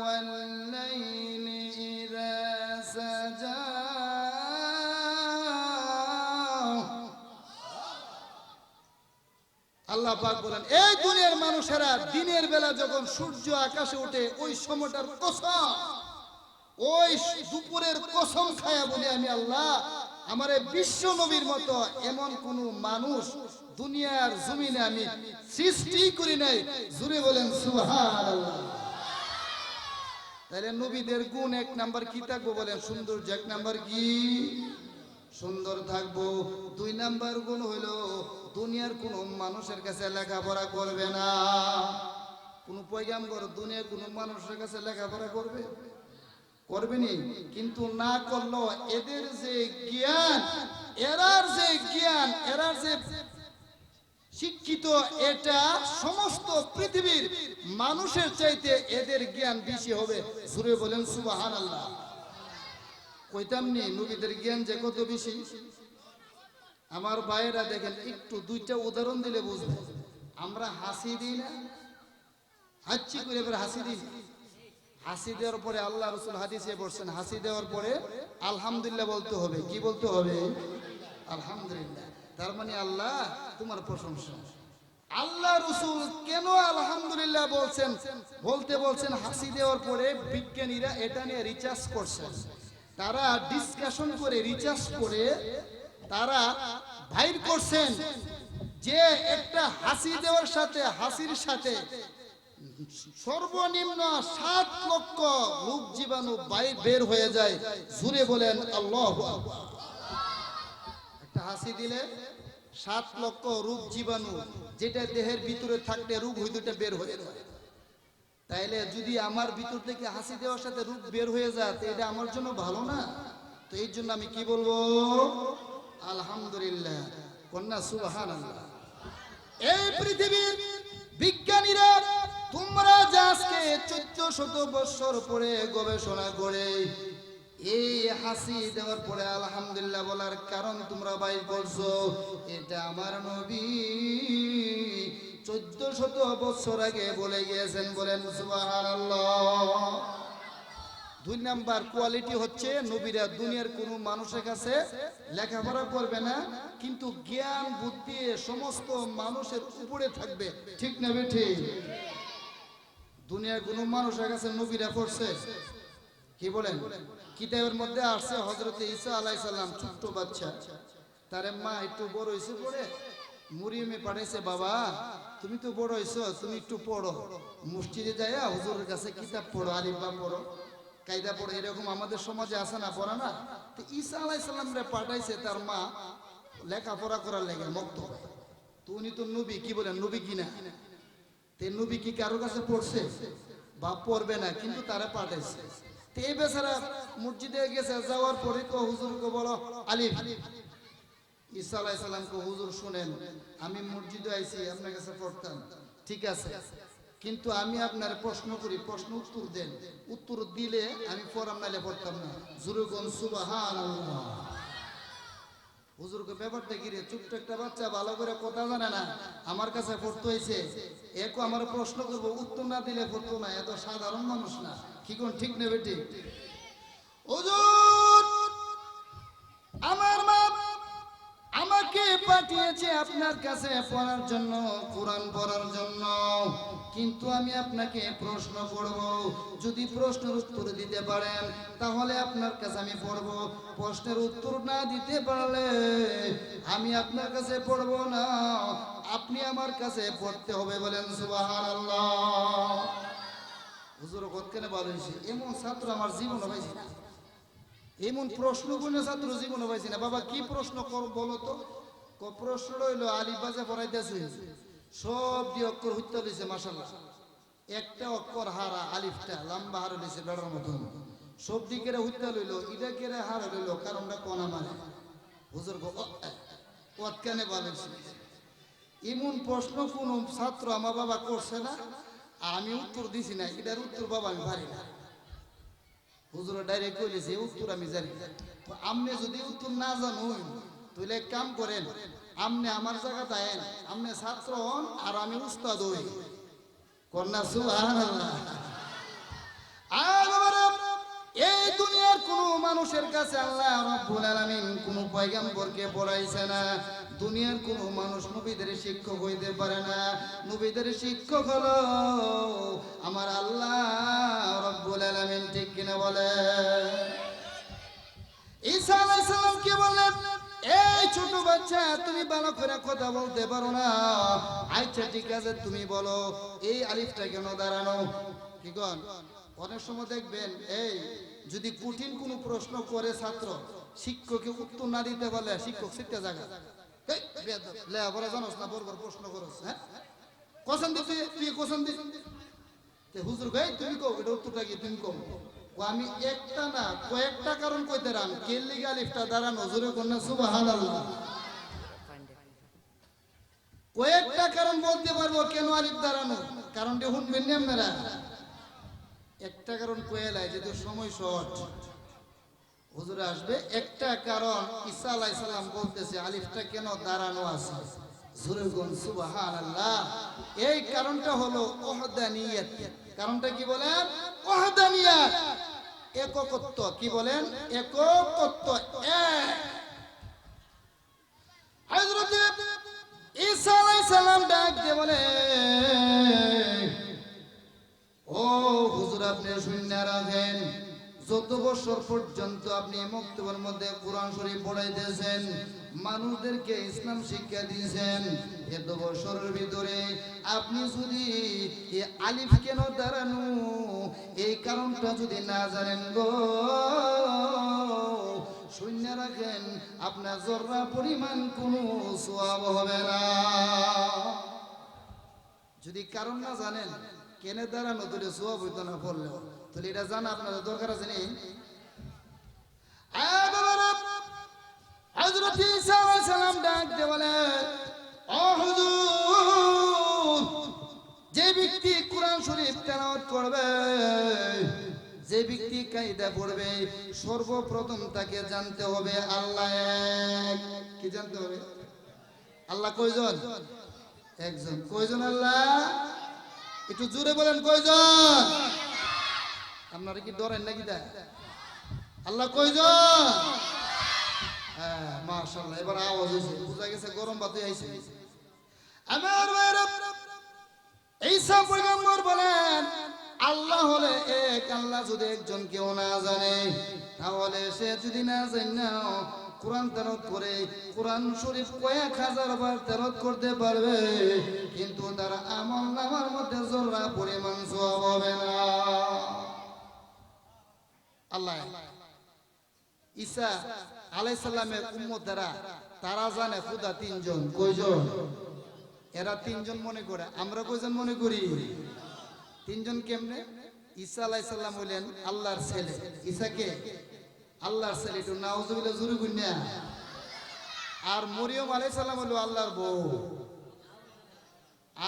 ওয়াল-লাইলি ইযা সাজা, আল্লাহ পাক বলেন, এই দুনিয়ার মানুষেরা দিনের বেলা যখন সূর্য আকাশে ওঠে ওই সময়টার কসম, ওই দুপুরের কসম খায়া বলি আমি আল্লাহ, আমার বিশ্ব নবীর মতো এমন কোন মানুষ দুনিয়ার জমিনে আমি সৃষ্টি করি নাই। জোরে বলেন সুবহানাল্লাহ। তাহলে নবীদের গুণ এক নাম্বার কি থাকবো বলেন? সৌন্দর্য। এক নাম্বার কি? সুন্দর থাকবো। 2 নাম্বার গুণ হলো দুনিয়ার কোন মানুষের কাছে লেখাপড়া করবে না। কোন পয়গাম্বর দুনিয়ার কোন মানুষের কাছে লেখাপড়া করবে? করবেনি। কিন্তু না করলো এদের যে জ্ঞান, এরার যে জ্ঞান, এরার যে শিক্ষিত, এটা সমস্ত পৃথিবীর মানুষের চাইতে এদের জ্ঞান বেশি হবে। জোরে বলেন সুবহানাল্লাহ। কইতাম নি নবীদের জ্ঞান যে কত বেশি। আমার ভাইয়েরা দেখেন, একটু 2টা উদাহরণ দিলে বুঝবে। আমরা হাসি দিই না, হাসি করে এবার হাসি দিই। হাসি দেওয়ার পরে আল্লাহ রাসূল হাদিসে বলছেন, হাসি দেওয়ার পরে আলহামদুলিল্লাহ বলতে হবে। কি বলতে হবে? আলহামদুলিল্লাহ। তার মানে আল্লাহ তোমার প্রশংসা। আল্লাহ রাসূল কেন আলহামদুলিল্লাহ বলছেন? বলতে বলছেন হাসি দেওয়ার পরে বিজ্ঞানীরা এটা নিয়ে রিসার্চ করছেন, তারা ডিসকাশন করে রিসার্চ করে তারা বাইর করছেন যে একটা হাসি দেওয়ার সাথে, হাসির সাথে সর্বনিম্ন 7 লক্ষ রোগ জীবাণু বের হয়ে যায়। জোরে বলেন আল্লাহু আকবার। একটা হাসি দিলে 7 লক্ষ রোগ জীবাণু যেটা দেহের ভিতরে থাকলে রোগ হইতে বের হয়ে যায়। তাইলে যদি আমার ভিতর থেকে হাসি দেওয়ার সাথে রোগ বের হয়ে যায়, তো এটা আমার জন্য ভালো না? তো এই জন্য আমি কি বলবো? আলহামদুলিল্লাহ। কন্যা সুবহানাল্লাহ। এই পৃথিবীর বিজ্ঞানীরা, তোমরা যে আজকে 1400 বছর পরে গবেষণা করে এই হাসি দেওয়ার পরে আলহামদুলিল্লাহ বলার কারণ তোমরা বাইর করছো, এটা আমার নবী 1400 বছর আগে বলে গিয়েছেন। বলেন সুবহানাল্লাহ। 2 নাম্বার কোয়ালিটি হচ্ছে নবীরা দুনিয়ার কোনো মানুষের কাছে লেখাপড়া করবে না, কিন্তু জ্ঞান বুদ্ধি সমস্ত মানুষের উপরে থাকবে। ঠিক না বেঠিক? দুনিয়ার কোন মানুষের কাছে নবীরা পড়ছে? কি বলেন? কিতাবের মধ্যে আসছে হযরত ঈসা আলাইহিস সালাম ছোট্ট বাচ্চা, তার মা একটু বড় হইছে পড়ে মরিয়মে পাঠাইছে, বাবা তুমি তো বড় হইছো, তুমি একটু পড়ো, মসজিদে যাইয়া হুজুরের কাছে কিতাব পড়ো, আলিফ বা পড়ো, কায়দা পড়ো। এরকম আমাদের সমাজে আছে না, পড়া না? তো ঈসা আলাইহিস সালামরে পাঠাইছে তার মা লেখাপড়া করার লেগে মক্তব। তো উনি তো নবী, কি বলেন, নবী কিনা? তে নবী কি কারো কাছে পড়ছে? বা পড়বে না, কিন্তু তারা পাঠাইছে। তে এই বেচারা মসজিদে গেছে, যাওয়ার পরে তো হুজুরকে বলো আলিফ। ঈসা আলাইহিস সালামকে, হুজুর শুনেন, আমি মসজিদে আইছি আপনার কাছে পড়তাম, ঠিক আছে, কিন্তু আমি আপনার প্রশ্ন করি, প্রশ্ন উত্তর দেন, উত্তর দিলে আমি পড়াম, নাইলে পড়তাম না। জোরে কোন সুবহানাল্লাহ। হুজুরকে ব্যাপারটা কি রে, ছোট্ট একটা বাচ্চা ভালো করে কথা জানে না, আমার কাছে পড়তে হয়েছে, একও আমার প্রশ্ন করবো, উত্তর না দিলে পড়তো না, এত সাধারণ মানুষ না। কি কোন ঠিক নেবে? ঠিক। হুজুর, আমার মা আমাকে পাঠিয়েছে আপনার কাছে পড়ার জন্য, কোরআন পড়ার জন্য, কিন্তু আমি আপনাকে প্রশ্ন করব, যদি প্রশ্নের উত্তর দিতে পারেন তাহলে আপনার কাছে আমি পড়ব, প্রশ্নের উত্তর না দিতে পারলে আমি আপনার কাছে পড়ব না, আপনি আমার কাছে পড়তে হবে। বলেন সুবহানাল্লাহ। হুজুর কতখানে ভালো হয়েছে, এমন ছাত্র আমার জীবনে পাইছি না, এমন প্রশ্ন কোনো ছাত্র জীবনে পাইছি না। বাবা কি প্রশ্ন কর বলো তো? প্রশ্ন রইল আলিফ বাজে পড়াইতেছে, সব দিয়ে অক্ষর হইতে লইছে, মাশাআল্লাহ, একটা অক্ষর হারা, আলিফটা লম্বা হারা লইছে বেড়ার মতন, সব দিকে হইতে লইল, এটা কেড়ে হারা লইল, কারণটা কোনা মানে হুজুর কতখানে ভালো হয়েছে। এমন প্রশ্ন কোন ছাত্র আমার বাবা করছে না, আমি উত্তর দিছি না, এটার উত্তর বাবা আমি পারি না। হুজুর ডাইরেক্ট কইলেছে উত্তর আমি জানি। তো আপনি যদি উত্তর না জানুন তাহলে এক কাম করেন, আপনি আমার জায়গাতে আইন, আপনি ছাত্র হন আর আমি উস্তাদ হই। কন্যা সুবহানাল্লাহ। আর বাবারা, এই দুনিয়ার কোন মানুষের কাছে আল্লাহ রাব্বুল আলামিন কোন পয়গম্বরকে পড়াইছে না। দুনিয়ার কোন মানুষ নবীদের শিক্ষক হইতে পারে না। নবীদের শিক্ষক হলো আমার আল্লাহ রাব্বুল আলামিন, ঠিক কিনা বলে? ঈসা আলাইহিস সালাম কি বললেন? এই ছোট বাচ্চা, তুমি ভালো করে কথা বলতে পারো না, আচ্ছা ঠিক আছে তুমি বলো এই আলিফটা কেন দাঁড়ানো? কি কন? অনেক সময় দেখবেন এই যদি কঠিন কোনো প্রশ্ন করে ছাত্র, শিক্ষককে উত্তর না দিতে পারলে শিক্ষক শিখতে জায়গা লেখাপড়া জানোস না, বরবার প্রশ্ন করস, হ্যাঁ কোশ্চেন দিতে, তুই কোশ্চেন দিস, হুজুর ভাই তুমি কও এটা উত্তরটা কি, তুমি কও। আমি একটা না কয়েকটা কারণ কইতে রাম কেন লিগা আলিফটা দাঁড়ানো, জোরে কন্যা সুবহানাল্লাহ। কয়েকটা কারণ বলতে পারবো কেন আলিফ দাঁড়ানো, কারণটা শুনবেন না আপনারা। একটা কারণ কয়েলাই, যেহেতু সময় শর্ট, হুজুরে আসবে। একটা কারণ ঈসা আলাইহিস সালাম বলতেছে আলিফটা কেন দাঁড়ানো আছে, জোরে কোন সুবহানাল্লাহ। এই কারণটা হলো ওহদানিয়ত। কারণটা কি বলেন? ওহদানিয়ত, একত্ব। কি বলেন? একত্ব, এক। হযরত ঈসা আলাইহিস সালাম ডাক দিয়ে বলে, ও হুজুর আপনি শুনে রাখেন, যত বছর পর্যন্ত আপনি মক্তবের মধ্যে কোরআন শরীফ পড়াইতেছেন, মানুষদেরকে ইসলাম শিক্ষা দিয়েছেন, এত বছরের ভিতরে আপনি যদি এই আলিফ কেন দাঁড়ানো এই কারণটা যদি না জানেন গো, শুনে রাখেন আপনার জররা পরিমাণ কোনো সওয়াব হবে না। যদি কারণ না জানেন কেনে দাঁড়ানো ধরে সওয়াব হইতো না পড়লেও, তাহলে এটা জানা আপনাদের দরকার আছে নি? হযরত ঈসা আলাইহিস সালাম ডাক দিয়ে বলে, ও হুজুর, যে ব্যক্তি কোরআন শরীফ তেলাওয়াত করবে, যে ব্যক্তি কায়দা পড়বে, সর্বপ্রথম তাকে জানতে হবে আল্লাহ এক। কি জানতে হবে? আল্লাহ কয়জন? একজন। কয়জন আল্লাহ? একটু জোরে বলেন কয়জন? আপনারা কি ডরেন নাকি? দা আল্লাহ কয়জন? হ্যাঁ মাশাআল্লাহ, এবার আওয়াজ হইছে, বুঝা গেছে গরম ভাত আইছে। আমার ভাইরা, ঈসা পয়গম্বর বলেন তাহলে এক আল্লাহ যদি একজন কেউ না জানে, তাহলে সে যদি না জানে কোরআন তেলাওয়াত করে কোরআন শরীফ কয়েক হাজার বার তেলাওয়াত করতে পারবে, কিন্তু তার আমল নামার মধ্যে জররা পরিমাণ সওয়াব হবে না। আল্লাহ ঈসা আলাইহিস সালামের উম্মতেরা তারা জানে খোদা তিনজন। কয়জন? এরা তিনজন মনে করে, আমরা কয়জন মনে করি? তিনজন। কেমনে? ঈসা আলাইহিস সালাম হলেন আল্লাহর ছেলে। ঈসাকে আল্লাহর ছেলে, একটু নাউজুবিল্লাহ জোরে কইনা। আর মরিয়ম আলাইহিস সালাম হলো আল্লাহর বউ,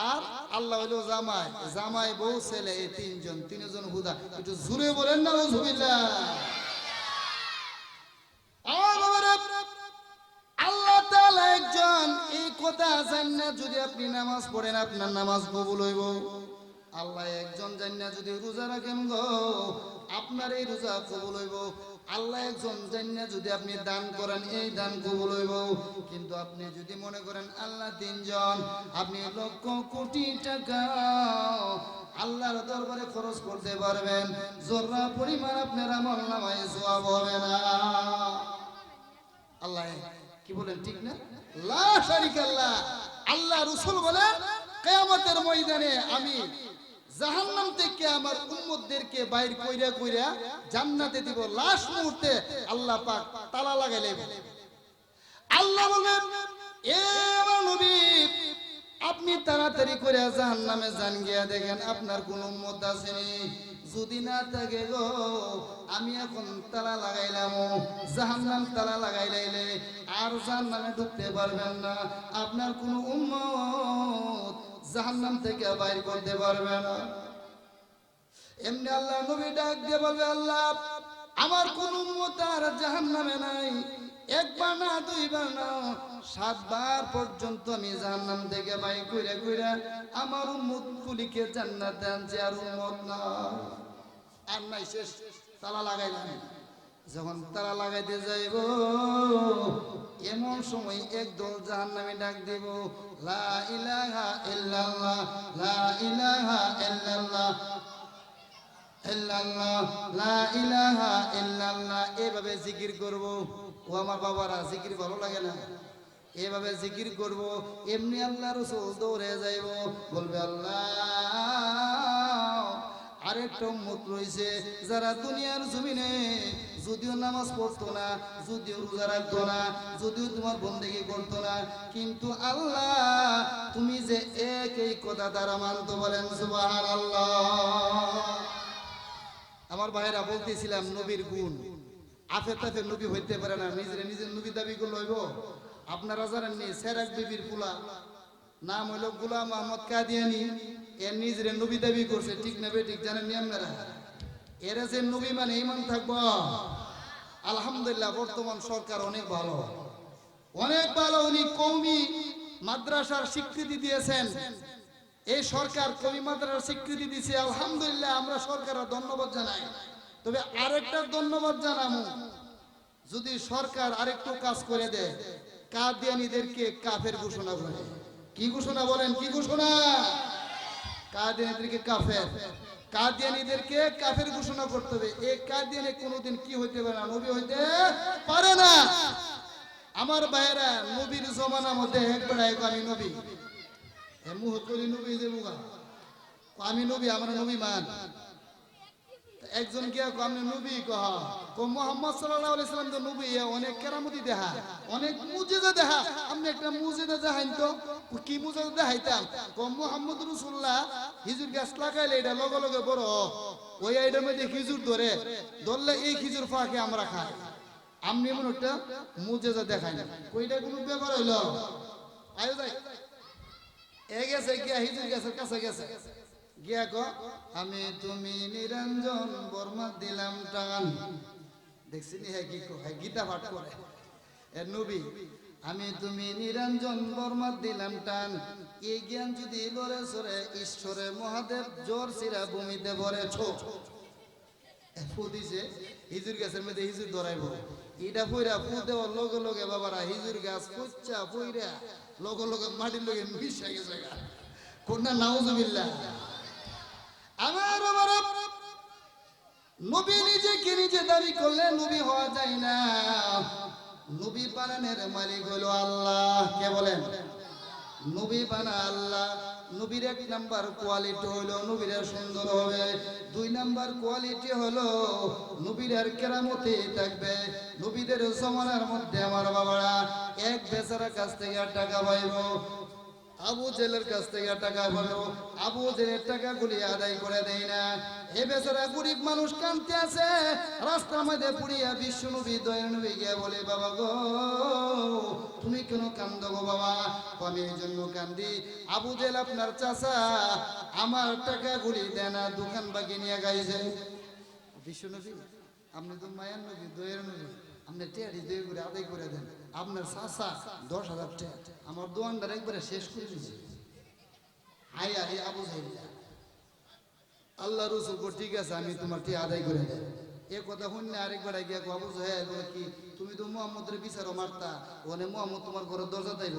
আর আল্লাহ হলো জামাই, জামাই বউ ছেলে, এই তিনজন হুদা। একটু জোরে বলেন নাউজুবিল্লাহ। আল্লাহ তাআলা একজন, এই কথা জান্নাত যদি আপনি নামাজ পড়েন আপনার নামাজ কবুল হইব। আল্লাহ একজন জান্নাত যদি রোজা রাখেন গো আপনার এই রোজা কবুল হইব। আল্লাহ একজন জান্নাত যদি আপনি দান করেন এই দান কবুল হইব। কিন্তু আপনি যদি মনে করেন আল্লাহ তিনজন, আপনি লক্ষ কোটি টাকা আল্লাহর দরবারে খরচ করতে পারবেন, জররা পরিমাণ আপনার আমল নামায় সওয়াব হবে না। আল্লাহ কি বলেন ঠিক না? লা শারিকা আল্লাহ। আল্লাহ রাসূল বলেন কিয়ামতের ময়দানে আমি জাহান্নাম থেকে আমার উম্মতদেরকে বাইর কইরা কইরা জান্নাতে দিব। লাস্ট মুহূর্তে আল্লাহ পাক তালা লাগাইলেন। আল্লাহ বলেন এ আমার নবী আপনি তাড়াতাড়ি করে জাহান্নামে যান, গিয়া দেখেন আপনার কোন উম্মত আসেনি। যদি না থাকে গো আমি এখন তালা লাগাইলাম, জাহান্নাম তালা লাগাইলে আর জাহান্নামে ঢুকতে পারবেন না। আপনার কোন উম্মত জাহান্নাম থেকে বাইর করতে পারবে না। এমনি আল্লাহ নবী ডাক দিয়ে বলবে আল্লাহ আমার কোন উম্মত আর জাহান্নামে নাই। একবার না দুইবার না 7 বার পর্যন্ত আমি জাহান্নাম থেকে বাইর কইরা কইরা আমার উম্মত গুলিকে জান্নাতে আনছি, আর উম্মত না আর নাই। শেষ তালা লাগাইলাম। যখন তালা লাগাইতে যাইব এমন সময় একদল জাহান্নামী ডাক দিব লা ইলাহা ইল্লাল্লাহ, লা ইলাহা ইল্লাল্লাহ, ইল্লাল্লাহ, লা ইলাহা ইল্লাল্লাহ। এভাবে জিকির করব। ও আমার বাবারা, জিকির ভালো লাগে না? এভাবে জিকির করব। এমনি আল্লাহ রাসূল দৌড়ে যাইব, বলবে আল্লাহ আরেকটা উম্মত রয়েছে যারা দুনিয়ার জমিনে যদিও নামাজ পড়তো না, যদিও রোজা রাখতো না, যদিও তোমার বন্দেগী করতো না, কিন্তু আল্লাহ তুমি যে এই কথা দ্বারা মানতো। বলেন সুবহানাল্লাহ। আমার ভাইরা বলতেছিলাম নবীর গুণ। আফে তাফে নবী হইতে পারে না, নিজের নবী দাবি করলে হইব? আপনারা জানেননি সেরাক বিবির পুলা নাম হইল গোলাম আহমদ কাদিয়ানি, এর নিজের নবী দাবি করছে। ঠিক না বেঠিক জানেননি আপনারা? এরা যে নবী মানে ইমান থাকবো। আলহামদুলিল্লাহ বর্তমান সরকার অনেক ভালো, অনেক ভালো। উনি কওমি মাদ্রাসার স্বীকৃতি দিয়েছেন। এই সরকার কওমি মাদ্রাসার স্বীকৃতি দিয়েছে, আলহামদুলিল্লাহ আমরা সরকারের ধন্যবাদ জানাই। তবে আরেকটা ধন্যবাদ জানাবো, যদি সরকার আরেকটু কাজ করে দেয়, কাদিয়ানীদেরকে কাফের ঘোষণা করে। কি ঘোষণা বলেন? কি ঘোষণা? কাদিয়ানীদেরকে কাফের, কাদিয়ানীদেরকে কাফের ঘোষণা করতে হবে। এই কাদিয়ানি কোনোদিন কি হইতে পারে না? নবী হইতে পারে না। আমার ভাইয়েরা নবীর জমানার মধ্যে একবার আমি নবী মুহূর্তে নবী যে মুগা আমি নবী, আমরা নবী মান। একজন গিয়া আপনি নবী কহ মুহাম্মদ সাল্লাল্লাহু আলাইহি সাল্লাম তো নবী, অনেক কেরামতি দেখা, অনেক মুজিজা দেখা। আপনি একটা মুজিজা দেখাইন তো। কি মুজিজা দেখাইতাম? মুহাম্মদ রাসূলুল্লাহ হিজুর গাছ লাগাইলে এটা লগে লগে বড়, ওই এটার মধ্যে খিজুর ধরলে এই খিজুর ফাঁকে আমরা খাই। আপনি এমন একটা মুজিজা দেখাই না, ওইটা কোনো ব্যাপার হইল? আয়ো যাই এ গেছে গিয়া হিজুর গাছের কাছে গেছে, গিয়া কো আমি তুমি নিরঞ্জন বর্মা দিলাম টান। দেখছিনি হ্যাঁ কি কো? হ্যাঁ গীতা পাঠ করে। এ নবী আমি তুমি নিরঞ্জন বর্মা দিলাম টান। এই জ্ঞান যদি লড়ে সরে ঈশ্বরে মহাদেব জোর সিরা ভূমিতে ভরে ছো ফুদিছে। হিজুর গাছের মধ্যে হিজুর ধরাইব, এটা ফুইরা ফু দেওয়ার লগে লগে বাবারা হিজুর গাছ ফুচ্চা ফুইরা লগে লগে মাটির লগে মিশে গেছে। কোনটা নাউজুবিল্লাহ। আমার বাবারা নবী নিজেকে নিজে দাবি করলে নবী হওয়া যায় না। নবী বানানোর মালিক হলো আল্লাহ। কে বলেন? নবী বানা আল্লাহ। নবীর এক নাম্বার কোয়ালিটি হলো নবীরা সুন্দর হবে। দুই নাম্বার কোয়ালিটি হলো নবীদের কেরামতি থাকবে। নবীদের জমানার মধ্যে আমার বাবারা এক বেচারার কাছ থেকে টাকা পাইব, আবু জেলের কাছ থেকে টাকা পাবো, আবু জেলের টাকাগুলি আদায় করে দেয় না। এ বেচারা গরিব মানুষ কাঁদতে আছে রাস্তার মধ্যে পুড়িয়া বিশ্ব নবী দয়াল নবী গিয়ে বলে, বাবা গো তুমি কেন কান্দো গো বাবা? আমি এই জন্য কান্দি, আবু জেল আপনার চাচা আমার টাকাগুলি দেয় না, দোকান বাকি নিয়ে গাইছে। বিশ্ব নবী আপনি তো মায়ার নবী দয়াল নবী, আপনি টেয়ারি দই করে আদায় করে দেন। আপনার চাচা 10,000 টাকা আমার দোকানদার একবারে শেষ করে দিয়েছে। হাই আরে আবু জেল, আল্লাহ রসুল কো ঠিক আছে আমি তোমার টি আদায় করে দেব। এ কথা শুনে আরেকবার গিয়া আবু জেহেল বলে, কি তুমি তো মুহাম্মদের বিচারও মারতা, ওনে মুহাম্মদ তোমার ঘরের দরজা যাইব,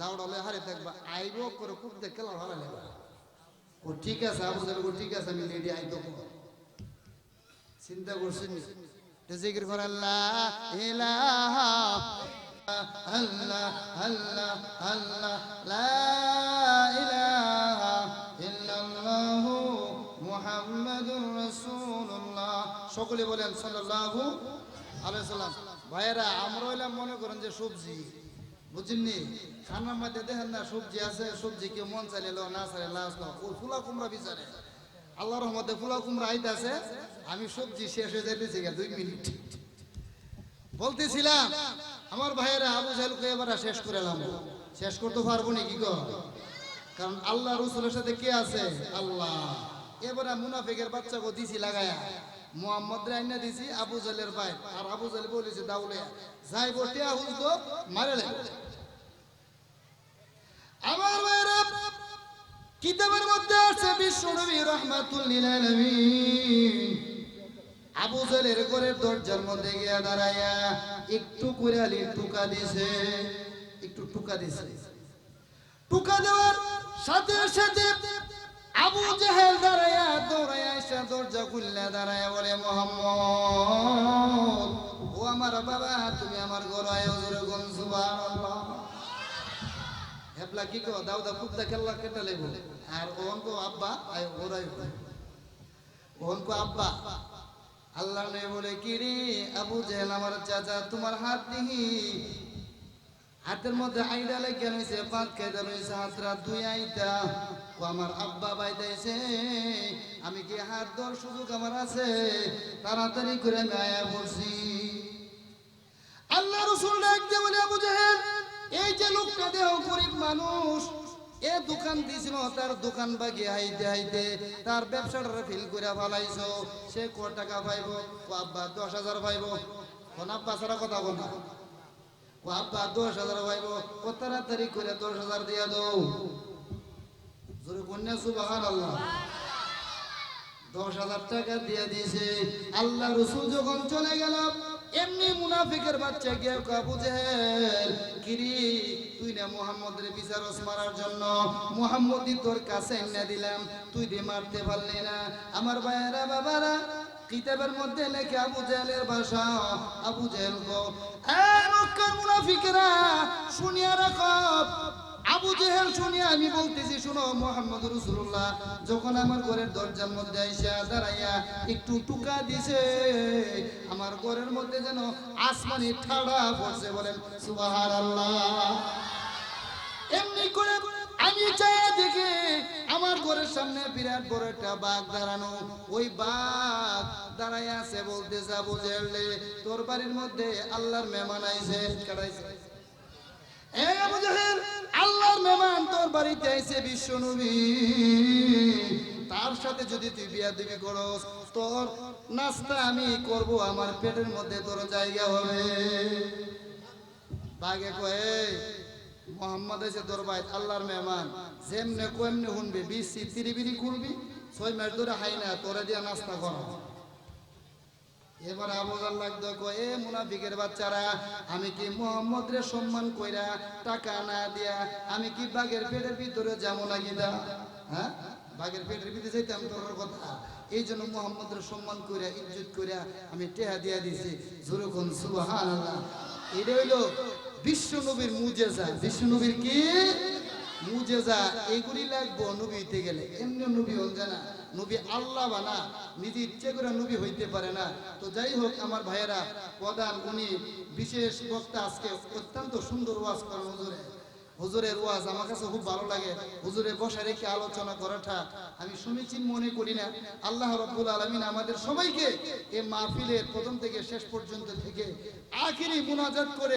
দাউড়ালে হারে থাকবা, আইব করে খুব দেখে হারা লেবা। ও ঠিক আছে আবু জেহেল কো ঠিক আছে আমি লেডি আইতো। চিন্তা করছেন জিকির করে আল্লাহ ইলাহা আল্লাহ আল্লাহ আল্লাহ লা ইলাহা ইল্লাল্লাহু মুহাম্মাদুর রাসূলুল্লাহ। সকলে বলেন সাল্লাল্লাহু আলাইহি ওয়াসাল্লাম। ভাইরা আমরা হইলাম মনে করেন যে সবজি, বুঝছেননি? খানার মধ্যে দেখেন না সবজি আছে, সবজি কেউ মন চাইলে লো, না চাইলে লাশ লো। ওই ফুলা কুমড়া বিচারে আল্লাহর রহমতে ফুলা কুমড়া আইতাছে, আমি সবজি শেষ হয়ে যাইতেছি 2 মিনিট। বলতেছিলাম আমার ভাইয়েরা আবু জেহেলকে এবার শেষ করে এলাম। শেষ করতে পারবো নাকি গো? কারণ আল্লাহ রসুলের সাথে কে আছে? আল্লাহ। এবারে মুনাফিকের বাচ্চাকে দিছি লাগায়া, মুহাম্মদ রাইনা দিছি আবু জেহেলের ভাই, আর আবু জেহেল বলেছে দাউলে যাই বটে আহুজ তো মারে লে। আমার ভাইয়েরা কিতাবের মধ্যে আছে বিশ্ব নবী রাহমাতুল লিল আলামিন আবু জেহেলের ঘরের দরজার মধ্যে গিয়া দাঁড়াইয়া একটু করে আলি টুকা দিছে, একটু টুকা দিছে। টুকা দেওয়ার সাথে সাথে আবু জেহেল দাঁড়াইয়া দৌড়াইয়া এসে দরজা খুললে দাঁড়াইয়া বলে, মুহাম্মদ ও আমার বাবা তুমি আমার ঘরে আয়। হুজুরে কোন সুবহানাল্লাহ। হেবলা কি কো দাউদা কুত্তা খেলা কেটে লেব, আর ওন কো আব্বা আয় ওরাই ওন কো আব্বা। আল্লাহ নবী বলে, কি রে আবু জেহেল আমার চাচা, তোমার হাত দিহি হাতের মধ্যে আইডা লেগে রয়েছে, পাঁচ খেতে রয়েছে, হাতরা দুই আইটা। ও আমার আব্বা বাইতেছে, আমি কি হাত ধর সুযোগ আমার আছে? তাড়াতাড়ি করে আমি আয়া পড়ছি। আল্লাহ রাসূল ডাক দিয়ে বলে, আবু জেহেল এই যে লোকটা দেহ গরিব মানুষ, এ দোকান দিছিল, তার দোকান বাগি হাইতে হাইতে তার ব্যবসাটা ফিল করে ফেলাইছো। সে ক টাকা পাইব? ও আব্বা 10,000 পাইব। কোন আব্বা সারা কথা বল না, ও আব্বা 10,000 পাইব। ও তাড়াতাড়ি করে 10,000 দিয়া দাও। জোরে কন্যা সুবহানাল্লাহ। 10,000 টাকা দিয়ে দিয়েছে। আল্লাহ রাসূল যখন চলে গেল, এমনি মুনাফিকের বাচ্চা গিয়ে আবু জেহেল, কিরি তুই না মুহাম্মদের বিচারস মারার জন্য, মুহাম্মদই তোর কাছে এনে দিলাম, তুই দিয়ে মারতে পারলি না। আমার ভাইয়েরা বাবারা কিতাবের মধ্যে লেখে আবু জেহেলের ভাষা, আবু জেহেল গো এই মক্কার মুনাফিকেরা শুনিয়া রাখো। আবু জেহেল শুনিয়া আমি বলতেছি, শুনো মুহাম্মদ রাসূলুল্লাহ যখন আমার ঘরের দরজার মধ্যে আইসা দাঁড়াইয়া একটু টুকা দিছে, আমার ঘরের মধ্যে যেন আসমানি ঠাড়া পড়ছে। বলেন সুবহানাল্লাহ। এমনি করে আমি চাই দেখি আমার ঘরের সামনে বিরাট বড় একটা বাঘ দাঁড়ানো। ওই বাঘ দাঁড়াইয়া আছে, বলতেছে আবু জেহেল তোর বাড়ির মধ্যে আল্লাহর মেহমান আইছে। কাটাইছে এ আবু জেহেল, আল্লাহর মেহমান তোর বাড়িতে আইছে বিশ্ব নবী, তার সাথে যদি তুই বিয়াদবি করস তোর নাস্তা আমি করব, আমার পেটের মধ্যে তোর জায়গা হবে। বাঘে কয়ে মোহাম্মদ এসে তোর ভাই আল্লাহর মেহমান, যেমনে কেমনে শুনবি, বিসি তিরিবিরি করবি, 6 মাস ধরে হাই না তোরা দিয়া নাস্তা কর। এবার আবু জাহল লাগতো কয়, এ মুনাফিকের বাচ্চারা, আমি কি মুহাম্মদ রে সম্মান কইরা টাকা না দিয়া আমি কি বাঘের পেটের ভিতরে যাবো নাকি? দা হ্যাঁ বাঘের পেটের ভিতরে যাইতাম তোর কথা। এই জন্য মোহাম্মদের সম্মান করিয়া ইজ্জত করিয়া আমি টেহা দিয়া দিছি। জোরকন সুবহানাল্লাহ। এটা হইলো বিশ্ব নবীর মুজেজা। বিশ্ব নবীর কি মুজেজা? এগুলি লাগবো নবী হইতে গেলে। এমনি নবী হন জানা, নবী আল্লাহ বানা, নিজে ইচ্ছে করে নবী হইতে পারে না। তো যাই হোক আমার ভাইয়েরা, প্রধান উনি বিশেষ বক্তা, আজকে অত্যন্ত সুন্দর ওয়াজ করেন হুজুরে। হুজুরের ওয়াজ আমার কাছে খুব ভালো লাগে। হুজুরে বসা রেখে আলোচনা করাটা আমি সমীচীন মনে করি না। আল্লাহ রাব্বুল আলামিন আমাদের সবাইকে এই মাহফিলের প্রথম থেকে শেষ পর্যন্ত থেকে আখিরি মুনাজাত করে